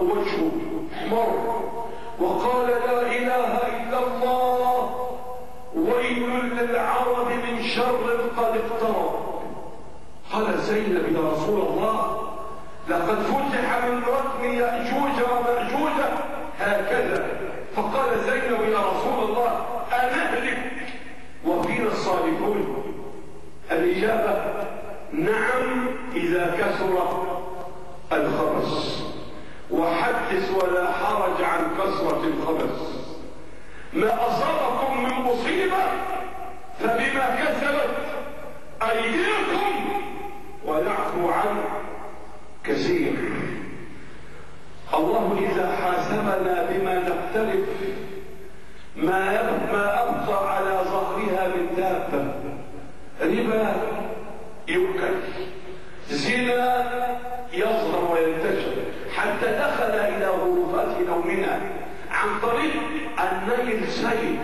وجهه احمر وقال لا إله إلا الله، ويل للعرب من شر قد اقترب. قال زينب يا رسول الله لقد فتح من ركب يأجوج ومأجوج هكذا. فقال زينب يا رسول الله أنهلك وفينا الصالحون؟ الإجابة نعم إذا كثر الخبث، وحدث ولا حرج عن كثرة الخبث. ما أصابكم من مصيبة فبما كسبت أيديكم ويعفو عن كثير. الله إذا حاسبنا بما نقترف ما أبقى على ظهرها من دابة. ربا يؤكل، زنا يظهر وينتشر، حتى دخل إلى غرفات نومنا عن طريق النيل سيد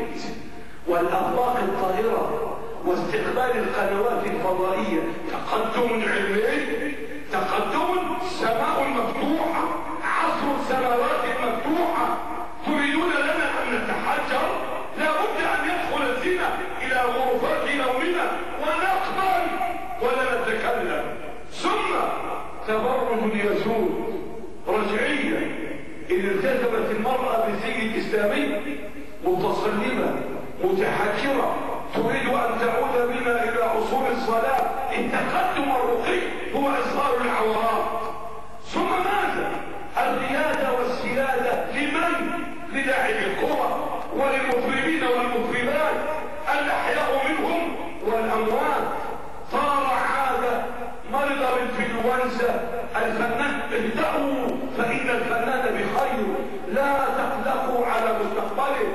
والأخلاق الطاهرة واستقبال القنوات الفضائية. تقدم علمي، تقدم سماء مفتوحة، عصر السماوات المفتوحة. تريدون لنا أن نتحجر؟ لا بد أن يدخل الزنا إلى غرفات نومنا ونقبل ولا نتكلم. ثم تبرج اليسود رجعية، إذ التزمت المرأة بزي إسلامي متصلبة متحجرة تريد أن تعود بنا إلى أصول الصلاة. التقدم الرقي هو إظهار العورات. ثم ماذا؟ الريادة والسيادة لمن؟ للاعبي الكرة وللمطربين والمطربات الأحياء منهم والأموات. صار عادة مرض بالإنفلونزا الفنان اهدأوا فإن الفنان بخير، لا تقلقوا على مستقبله.